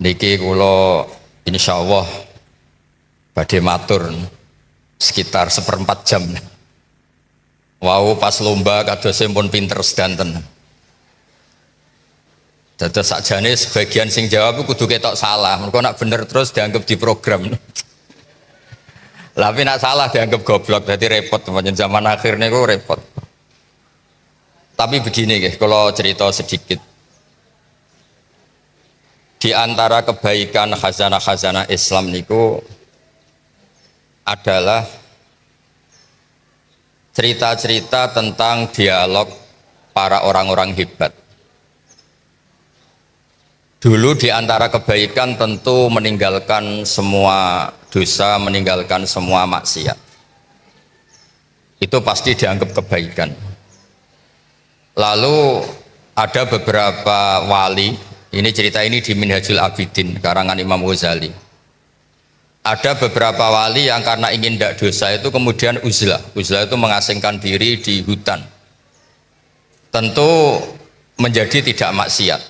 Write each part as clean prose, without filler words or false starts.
Niki kula insyaallah badhe matur sekitar 1/4 jam. Wau pas lomba kadose pun pinter sedanten. Dados sakjane sebagian sing jawab kudu ketok salah. Mergo nak bener terus dianggap diprogram. Tapi nak salah dianggap goblok, jadi repot teman zaman akhir niku repot. Tapi begini guys, kalau cerita sedikit. Di antara kebaikan khazanah-khazanah Islam niku adalah cerita-cerita tentang dialog para orang-orang hebat. Dulu di antara kebaikan tentu meninggalkan semua dosa, meninggalkan semua maksiat. Itu pasti dianggap kebaikan. Lalu ada beberapa wali, ini cerita ini di Minhajul Abidin, karangan Imam Ghazali. Ada beberapa wali yang karena ingin tidak dosa itu kemudian uzlah. Uzlah itu mengasingkan diri di hutan. Tentu menjadi tidak maksiat.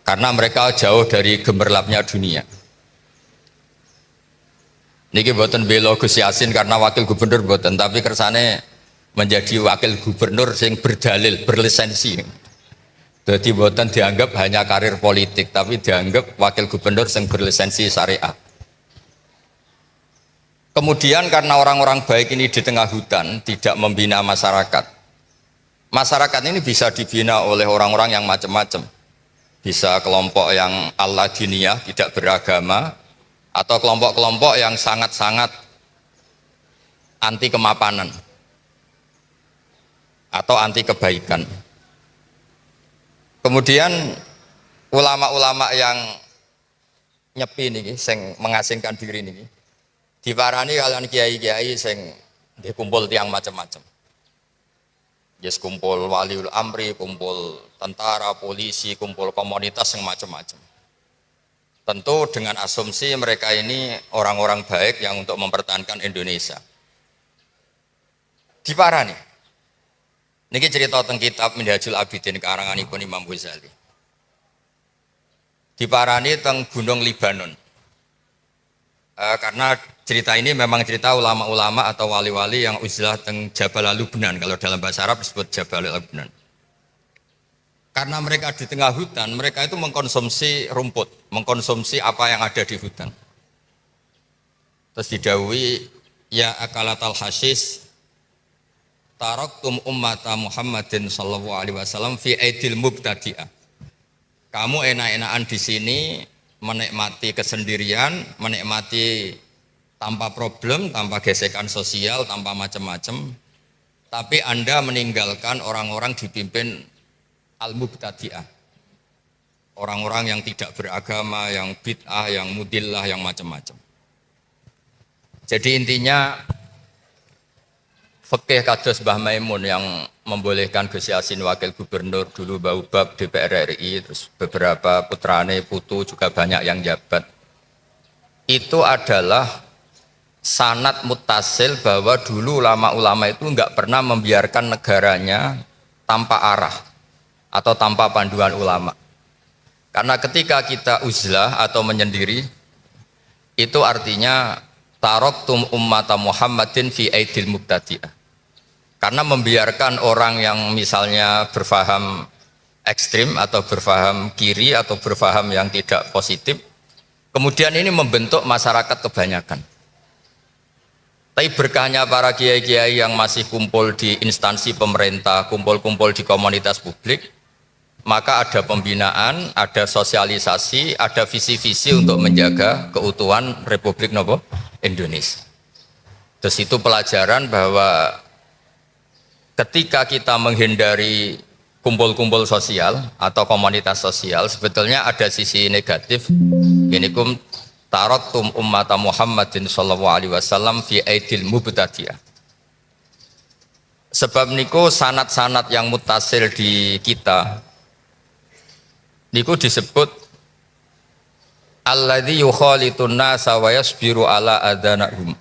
Karena mereka jauh dari gemerlapnya dunia. Niki boten bela Gus Yasin karena wakil gubernur boten, tapi kersane menjadi wakil gubernur sing berdalil, berlisensi. Jadi boten dianggap hanya karir politik, tapi dianggap wakil gubernur yang berlisensi syariah. Kemudian karena orang-orang baik ini di tengah hutan tidak membina masyarakat. Masyarakat ini bisa dibina oleh orang-orang yang macam-macam. Bisa kelompok yang al-ladiniyah, tidak beragama, atau kelompok-kelompok yang sangat-sangat anti kemapanan atau anti kebaikan. Kemudian ulama-ulama yang nyepi niki, sing mengasingkan diri niki, diparani kalian kiai-kiai sing dikumpul tiang macam-macam. Yes, kumpul waliul amri, kumpul tentara, polisi, kumpul komunitas yang macam-macam. Tentu dengan asumsi mereka ini orang-orang baik yang untuk mempertahankan Indonesia. Diparani. Niki cerita tentang kitab Minhajul Abidin karanganipun Imam Ghazali. Diparani tentang Gunung Libanon. Karena cerita ini memang cerita ulama-ulama atau wali-wali yang uzlah teng Jabal Lubnan, kalau dalam bahasa Arab disebut Jabal Lubnan. Karena mereka di tengah hutan, mereka itu mengkonsumsi rumput, mengkonsumsi apa yang ada di hutan. Terus didhawuhi ya akalatal hasis taraktum ummata Muhammadin sallallahu alaihi wasallam fi aidil mubtadi'ah. Kamu enak-enakan di sini menikmati kesendirian, menikmati tanpa problem, tanpa gesekan sosial, tanpa macam-macam. Tapi Anda meninggalkan orang-orang dipimpin al-mubtadi'ah. Orang-orang yang tidak beragama, yang bid'ah, yang mudillah, yang macam-macam. Jadi intinya fikih kados Mbah Maimun yang membolehkan Gus Yasin wakil gubernur dulu bab DPR RI, terus beberapa putrane putu juga banyak yang jabat. Itu adalah sanad muttasil bahwa dulu ulama-ulama itu enggak pernah membiarkan negaranya tanpa arah atau tanpa panduan ulama. Karena ketika kita uzlah atau menyendiri, itu artinya taraktum ummata Muhammadin fi aidil mubtadi'ah. Karena membiarkan orang yang misalnya berfaham ekstrim atau berfaham kiri atau berfaham yang tidak positif, kemudian ini membentuk masyarakat kebanyakan. Tapi berkahnya para kiai-kiai yang masih kumpul di instansi pemerintah, kumpul-kumpul di komunitas publik, maka ada pembinaan, ada sosialisasi, ada visi-visi untuk menjaga keutuhan Republik Indonesia. Terus itu pelajaran bahwa ketika kita menghindari kumpul-kumpul sosial atau komunitas sosial, sebetulnya ada sisi negatif. Inikum taraktum ummata Muhammadin sallallahu alaihi wasallam fi aidil mubtadi'ah. Sebab niku sanad-sanad yang mutasil di kita niku disebut alladzi yukhalitun nasa wa yasbiru ala adanahum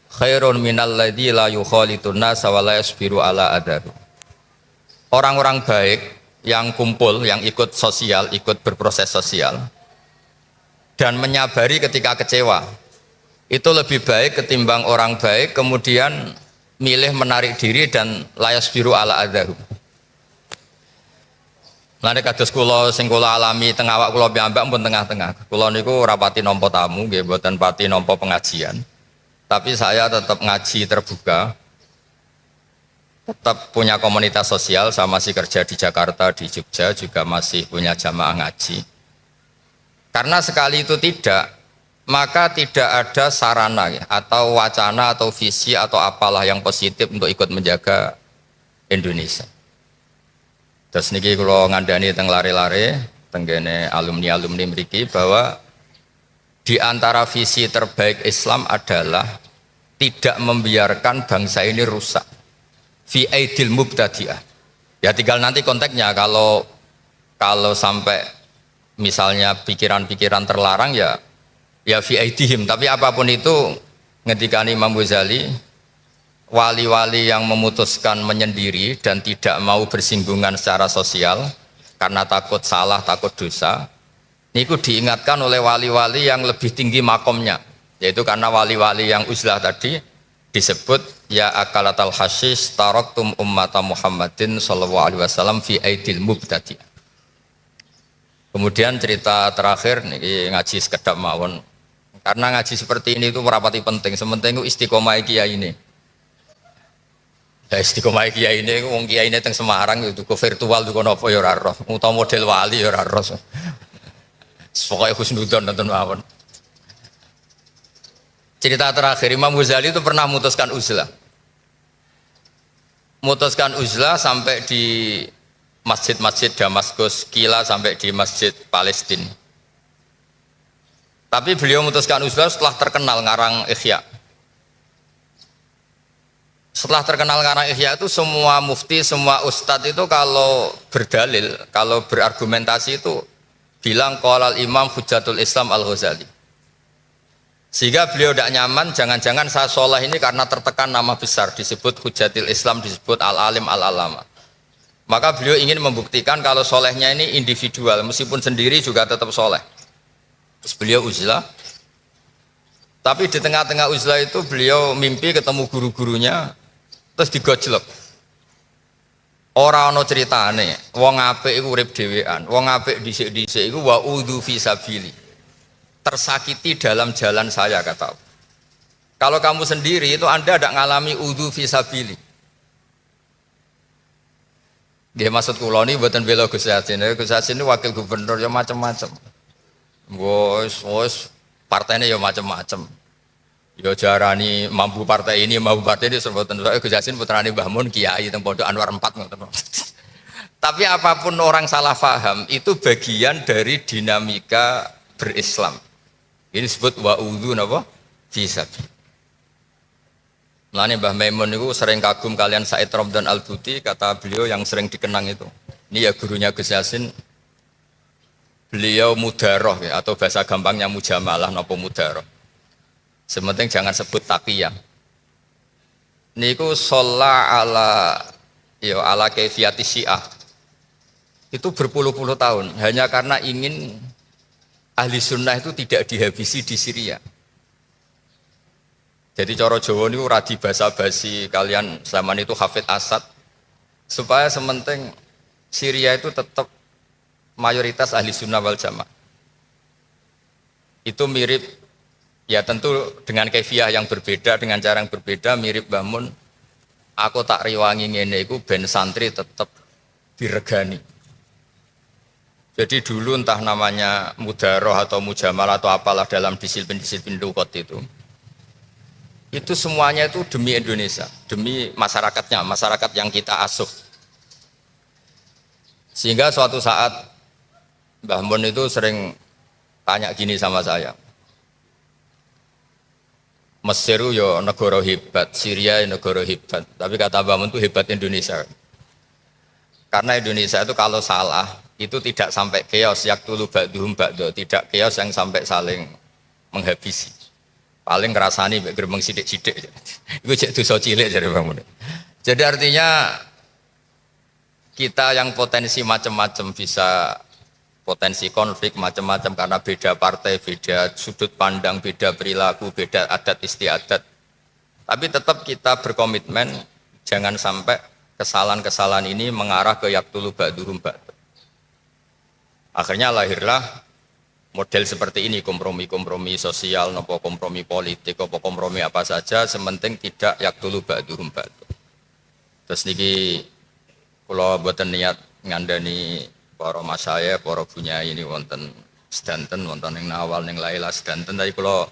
khairun minal ladzi la yukhalitun nasa wa la yasbiru ala adaru. Orang-orang baik yang kumpul, yang ikut sosial, ikut berproses sosial, dan menyabari ketika kecewa, itu lebih baik ketimbang orang baik kemudian milih menarik diri dan layas biru ala adahu. Lane kados kula sing kula alami teng awak kula piyambak pun tengah-tengah. Kula niku rapati nampa tamu nggih mboten pati nampa pengajian. Tapi saya tetap ngaji terbuka. Tetap punya komunitas sosial, saya masih kerja di Jakarta, di Jogja juga masih punya jamaah ngaji. Karena sekali itu tidak, maka tidak ada sarana ya, atau wacana atau visi atau apalah yang positif untuk ikut menjaga Indonesia. Terus niki kalau ngandani teng lare-lare, tenggene alumni-alumni mriki bahwa di antara visi terbaik Islam adalah tidak membiarkan bangsa ini rusak. Fi aidil mubtadi'ah. Ya tinggal nanti konteksnya kalau sampai misalnya pikiran-pikiran terlarang ya fi aidihim, tapi apapun itu ngendikane Imam Ghazali, wali-wali yang memutuskan menyendiri dan tidak mau bersinggungan secara sosial karena takut salah, takut dosa, niku diingatkan oleh wali-wali yang lebih tinggi makomnya, yaitu karena wali-wali yang uzlah tadi disebut ya akalatal hasis taraktum ummata Muhammadin sallallahu alaihi wasallam fi aidil mubtadi. Kemudian cerita terakhir niki ngaji sekedap mawon. Karena ngaji seperti ini itu merapati penting, sementing itu istiqomah kiai ini. Ya istiqomah kiai ini, wong kiai ini teng Semarang itu ke virtual itu kono apa ya ora roh, utawa model wali ya ora roh. Pokoke husnudzon nonton mawon. Cerita terakhir Imam Ghazali itu pernah memutuskan uzlah. Memutuskan uzlah sampai di masjid-masjid Damaskus, Kila sampai di masjid Palestina. Tapi beliau memutuskan uzlah setelah terkenal ngarang Ihya. Setelah terkenal karena Ihya itu semua mufti, semua ustadz itu kalau berdalil, kalau berargumentasi itu bilang qalal Imam Hujjatul Islam Al-Ghazali. Sehingga beliau tidak nyaman, jangan-jangan saya soleh ini karena tertekan nama besar, disebut Hujjatul Islam, disebut Al-Alim Al-Alama. Maka beliau ingin membuktikan kalau solehnya ini individual, meskipun sendiri juga tetap soleh. Terus beliau uzlah. Tapi di tengah-tengah uzlah itu beliau mimpi ketemu guru-gurunya, terus digojlok. Ora ana ceritane, wong apik iku urip dhewean, wong apik dhisik-dhisik iku wa udzu fi sabili. Tersakiti dalam jalan saya kata. Kalau kamu sendiri itu Anda tidak ngalami udzu fi sabili. Nggih maksud kula niki mboten bela Gus Yassin. Gus Yassin wakil gubernur ya macam-macam. Wes partainya ya macam-macam. Ya jarani mampu partai ini sebutan Gus Yassin putrane Mbah Mun kiai teng Pondok Anwar 4 ngoten. Tapi apapun orang salah paham itu bagian dari dinamika berislam. Ini disebut wa'udhu napa? Fisabi. Mulane Mbah Maimun itu sering kagum kalian Said Ramdan Al-Buti, kata beliau yang sering dikenang itu. Ini ya gurunya Gus Yassin. Beliau mudaroh ya, atau bahasa gampangnya mujamalah napa mudaroh. Sementing jangan sebut taqiyah. Niku sholla ala kaifiyati syiah. Itu berpuluh-puluh tahun hanya karena ingin ahli sunnah itu tidak dihabisi di Syria. Jadi cara Jawa niku radi basa-basi kalian zaman itu Hafid Asad supaya sementing Syria itu tetap mayoritas ahli sunnah wal jamaah. Itu mirip. Ya tentu dengan kefiah yang berbeda, dengan cara yang berbeda, mirip Bamun. Aku tak riwangi ngene iku ben santri tetap diregani. Jadi dulu entah namanya mudaroh atau mujamalah atau apalah dalam disiplin-disiplin lugat itu semuanya itu demi Indonesia, demi masyarakatnya, masyarakat yang kita asuh. Sehingga suatu saat Mbah Mun itu sering tanya gini sama saya. Mesir yo negara hebat, Syria negara hebat. Tapi kata Mbah Mun itu hebat Indonesia. Karena Indonesia itu kalau salah itu tidak sampai chaos yaktulu ba'duhum ba'du, tidak chaos yang sampai saling menghabisi. Paling ngrasani mek gremeng sithik-sithik. Iku cek dosa cilik jare Mbah Mun. Jadi artinya kita yang potensi macam-macam bisa potensi konflik macam-macam karena beda partai, beda sudut pandang, beda perilaku, beda adat istiadat. Tapi tetap kita berkomitmen jangan sampai kesalahan-kesalahan ini mengarah ke yaktulu ba'duhum ba'd. Akhirnya lahirlah model seperti ini, kompromi-kompromi sosial, nopo kompromi politik, nopo kompromi apa saja, sementing tidak yaktulu ba'duhum ba'd. Terus niki kula mboten niat ngandani para masaya, para bunyai ini wonten sedanten, wonten ning Nawal, ning Laila sedanten, tapi kula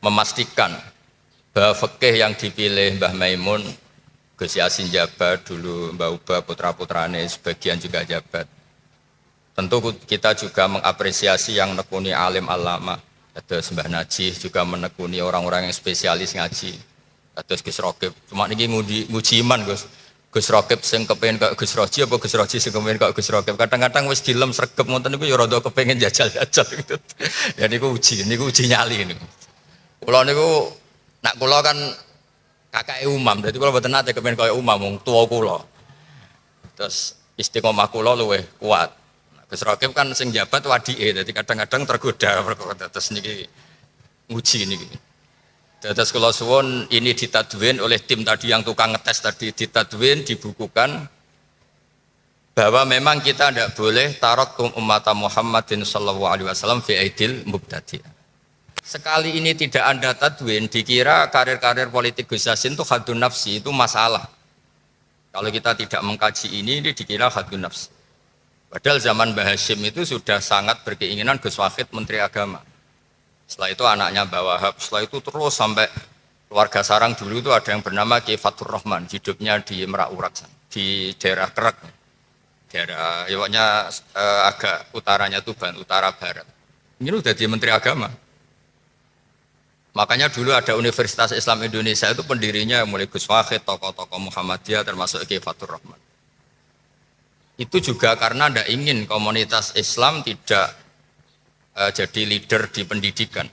memastikan bahwa fikih yang dipilih Mbah Maimun, Gus Yasin jabat dulu, Mbah Uba putra-putrane sebagian juga jabat. Tentu kita juga mengapresiasi yang nekuni alim alama, terus Mbah Najih juga menekuni orang-orang yang spesialis ngaji. Terus Gus Rokib, cuma niki nguji iman Gus Rokib sing kepengin kok Gus Roji apa Gus Roji sing kepengin kok Gus Rokib. Kadang-kadang wis dilem sregep ngoten niku ya rada kepengin jajal-jajal gitu. Ya niku uji nyali niku. Kula niku nak kula kan kakake Umam, dadi kula mboten nate kepengin kaya Umam wong tuwa kula. Terus istiqomah kula luwih kuat. Gus Rokib kan sing jabat wadike, dadi kadang-kadang tergoda terus niki nguji niki. Terus kalau suwon ini ditadwin oleh tim tadi yang tukang ngetes tadi, ditadwin, dibukukan bahwa memang kita tidak boleh taraktum ummata Muhammadin sallallahu alaihi wasallam fi aidil mubtadi'. Sekali ini tidak Anda tadwin, dikira karir-karir politik Gus Yassin itu hadun nafsi, itu masalah. Kalau kita tidak mengkaji ini dikira hadun nafsi. Padahal zaman Mbah Hashim itu sudah sangat berkeinginan Gus Wahid Menteri Agama. Setelah itu anaknya Mbah Wahab, setelah itu terus sampai keluarga Sarang dulu itu ada yang bernama Ki Fatur Rahman, hidupnya di Merak Urak, di daerah Kerak, daerah pokoknya agak utaranya Tuban, utara barat. Ini udah di Menteri Agama. Makanya dulu ada Universitas Islam Indonesia itu pendirinya mulai Gus Wahid, tokoh-tokoh Muhammadiyah termasuk Ki Fatur Rahman. Itu juga karena tidak ingin komunitas Islam tidak jadi leader di pendidikan.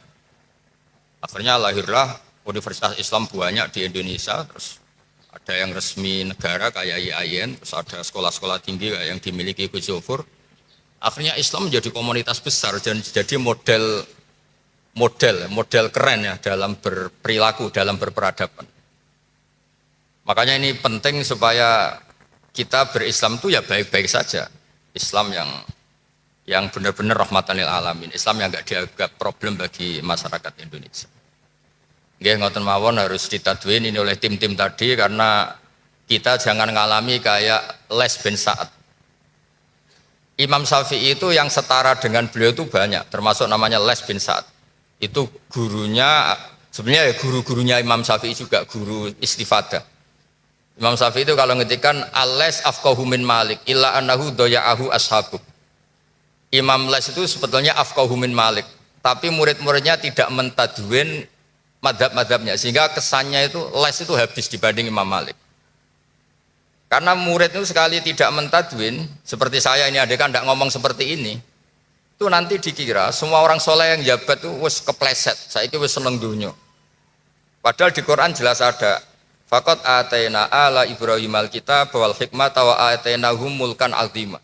Akhirnya lahirlah Universitas Islam banyak di Indonesia, terus ada yang resmi negara kayak IAIN, terus ada sekolah-sekolah tinggi yang dimiliki Gus Zofur. Akhirnya Islam menjadi komunitas besar dan jadi model keren ya dalam berperilaku, dalam berperadaban. Makanya ini penting supaya kita berislam itu ya baik-baik saja. Islam yang benar-benar rahmatan lil alamin, Islam yang enggak dianggap problem bagi masyarakat Indonesia. Nggih ngoten mawon harus ditadwin ini oleh tim-tim tadi karena kita jangan ngalami kayak Les bin Sa'ad. Imam Syafi'i itu yang setara dengan beliau itu banyak, termasuk namanya Les bin Sa'ad. Itu gurunya, sebenarnya ya guru-gurunya Imam Syafi'i juga guru istifadah. Imam Syafi'i itu kalau ngetikan al-les afqahu min Malik illa annahu doya'ahu ashabu. Imam Les itu sebetulnya afqahu min Malik, tapi murid-muridnya tidak mentadwin madhab-madhabnya, sehingga kesannya itu Les itu habis dibanding Imam Malik. Karena murid itu sekali tidak mentadwin, seperti saya ini adekan tidak ngomong seperti ini, itu nanti dikira semua orang soleh yang jabat itu wis kepleset, saiki wis seneng dunya. Padahal di Quran jelas ada, faqad ataina ala Ibrahim al-kitab wal hikmata wa atainahum mulkan azima.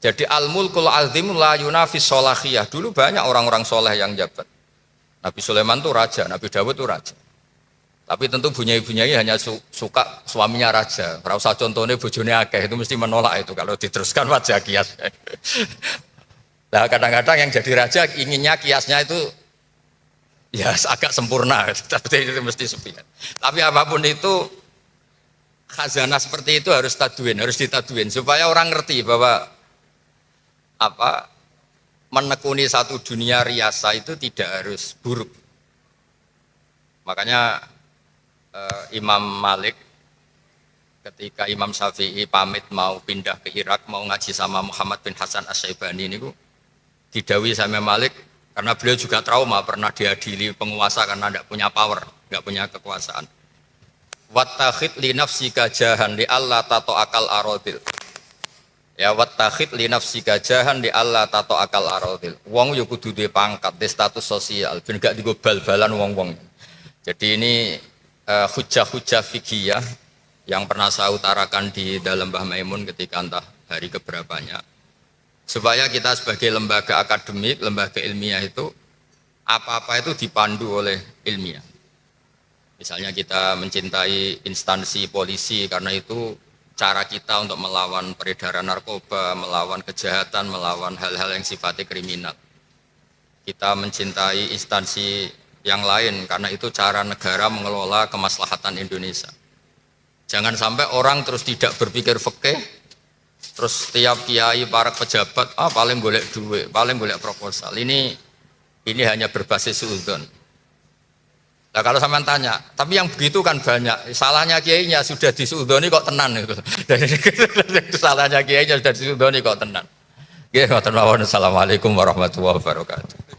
Jadi al-mulkul azim la yunafis solahiyah. Dulu banyak orang-orang soleh yang jabat. Nabi Sulaiman itu raja, Nabi Dawud itu raja. Tapi tentu bunyai-bunyai hanya suka suaminya raja. Ora usah contohnya bojone akeh, itu mesti menolak itu kalau diteruskan wajah kias. Nah kadang-kadang yang jadi raja inginnya kiasnya itu ya agak sempurna, tapi itu mesti sepian. Tapi apapun itu khazanah seperti itu harus ditadwin supaya orang ngerti bahwa menekuni satu dunia riasa itu tidak harus buruk. Makanya Imam Malik ketika Imam Syafi'i pamit mau pindah ke Irak, mau ngaji sama Muhammad bin Hasan Asy-Syaibani niku didhawuhi sama Malik karena beliau juga trauma pernah diadili penguasa karena tidak punya power, tidak punya kekuasaan. Wattakhid li nafsika jahan li alla tato'akal aradil. Ya wattakhid li nafsika jahan li alla tato'akal aradil. Wong yo kudu duwe pangkat, duwe status sosial, ben gak digo bal-balan wong-wong. Jadi ini hujah-hujah fikih yang pernah saya utarakan di dalam Mbah Maimun ketika entah hari keberapanya, supaya kita sebagai lembaga akademik, lembaga ilmiah itu apa-apa itu dipandu oleh ilmiah. Misalnya kita mencintai instansi polisi karena itu cara kita untuk melawan peredaran narkoba, melawan kejahatan, melawan hal-hal yang sifatnya kriminal. Kita mencintai instansi yang lain karena itu cara negara mengelola kemaslahatan Indonesia. Jangan sampai orang terus tidak berpikir fikih, terus tiap kiai, para pejabat, paling golek duit, paling golek proposal. Ini hanya berbasis suudzon. Nah kalau sampean tanya, tapi yang begitu kan banyak. Salahnya kiainya sudah disuudzoni kok tenan itu. Salahnya kiainya sudah disuudzoni kok tenan. Nggih, ngoten mawon. Assalamualaikum warahmatullahi wabarakatuh.